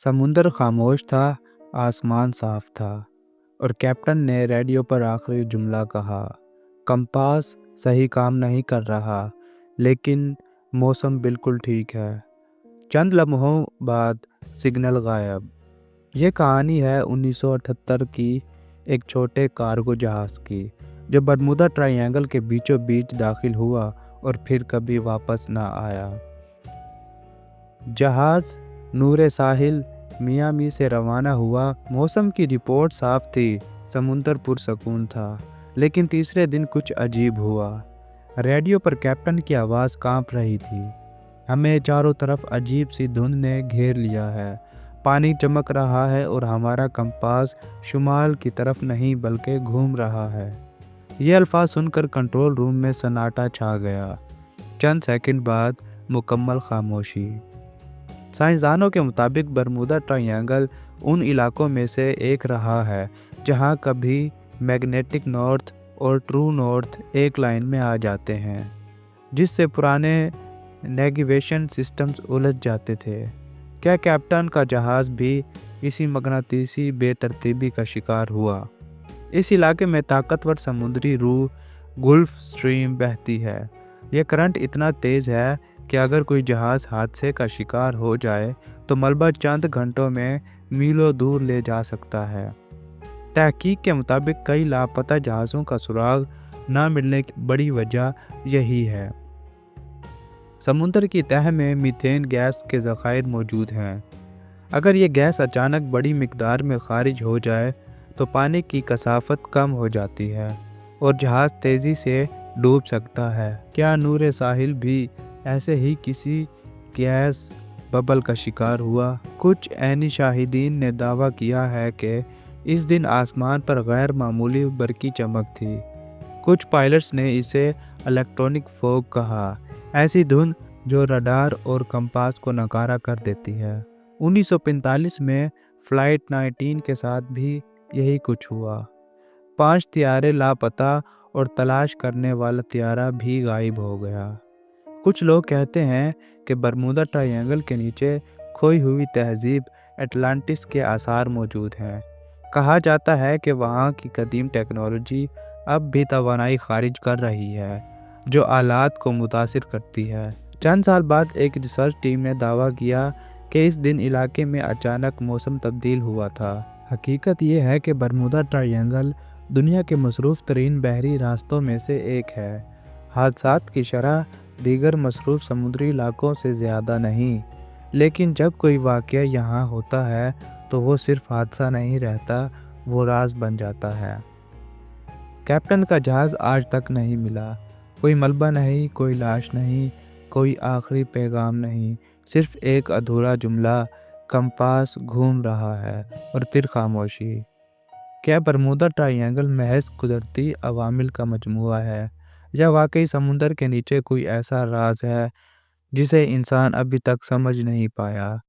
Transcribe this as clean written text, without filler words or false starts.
समुंदर खामोश था, आसमान साफ था और कैप्टन ने रेडियो पर आखिरी जुमला कहा। कंपास सही काम नहीं कर रहा, लेकिन मौसम बिल्कुल ठीक है। चंद लम्हों बाद सिग्नल गायब। ये कहानी है 1978 की एक छोटे कार्गो जहाज़ की, जो बरमूदा ट्रायंगल के बीचों बीच दाखिल हुआ और फिर कभी वापस ना आया। जहाज़ नूरे साहिल मियामी से रवाना हुआ। मौसम की रिपोर्ट साफ थी, समुंदर पुरसकून था। लेकिन तीसरे दिन कुछ अजीब हुआ। रेडियो पर कैप्टन की आवाज़ कांप रही थी। हमें चारों तरफ अजीब सी धुंध ने घेर लिया है। पानी चमक रहा है और हमारा कंपास शुमाल की तरफ नहीं बल्कि घूम रहा है। ये अल्फाज सुनकर कंट्रोल रूम में सन्नाटा छा गया। चंद सेकंड बाद मुकम्मल खामोशी। साइंसदानों के मुताबिक बरमूदा ट्रायंगल उन इलाकों में से एक रहा है जहां कभी मैग्नेटिक नॉर्थ और ट्रू नॉर्थ एक लाइन में आ जाते हैं, जिससे पुराने नेविगेशन सिस्टम्स उलझ जाते थे। क्या कैप्टन का जहाज़ भी इसी मगनातीसी बेतरतीबी का शिकार हुआ? इस इलाके में ताकतवर समुद्री रूह गुल्फ स्ट्रीम बहती है। यह करंट इतना तेज़ है कि अगर कोई जहाज़ हादसे का शिकार हो जाए तो मलबा चंद घंटों में मीलों दूर ले जा सकता है। तहकीक के मुताबिक कई लापता जहाज़ों का सुराग न मिलने की बड़ी वजह यही है। समुद्र की तह में मीथेन गैस के ज़खायर मौजूद हैं। अगर ये गैस अचानक बड़ी मिकदार में खारिज हो जाए तो पानी की कसाफत कम हो जाती है और जहाज़ तेज़ी से डूब सकता है। क्या नूरे साहिल भी ऐसे ही किसी गैस बबल का शिकार हुआ? कुछ ऐनी शाहिदीन ने दावा किया है कि इस दिन आसमान पर गैर मामूली बरकी चमक थी। कुछ पायलट्स ने इसे इलेक्ट्रॉनिक फॉग कहा, ऐसी धुंध जो रडार और कंपास को नकारा कर देती है। 1945 में फ्लाइट 19 के साथ भी यही कुछ हुआ। 5 तियारे लापता और तलाश करने वाला तियारा भी गायब हो गया। कुछ लोग कहते हैं कि बरमूदा ट्रायंगल के नीचे खोई हुई तहजीब अटलांटिस के आसार मौजूद हैं। कहा जाता है कि वहाँ की कदीम टेक्नोलॉजी अब भी तवानाई खारिज कर रही है, जो आलात को मुतासिर करती है। चंद साल बाद एक रिसर्च टीम ने दावा किया कि इस दिन इलाके में अचानक मौसम तब्दील हुआ था। हकीकत ये है कि बरमूदा ट्रायंगल दुनिया के मसरूफ़ तरीन बहरी रास्तों में से एक है। हादसात की शरह दीगर मसरूफ़ समुद्री इलाकों से ज़्यादा नहीं, लेकिन जब कोई वाक़या यहाँ होता है तो वो सिर्फ हादसा नहीं रहता, वो राज बन जाता है। कैप्टन का जहाज़ आज तक नहीं मिला। कोई मलबा नहीं, कोई लाश नहीं, कोई आखिरी पैगाम नहीं, सिर्फ एक अधूरा जुमला, कंपास घूम रहा है और फिर खामोशी। क्या बरमूदा ट्रायंगल महज कुदरती अवामिल का मजमूआ है, या वाकई समुंदर के नीचे कोई ऐसा राज है जिसे इंसान अभी तक समझ नहीं पाया?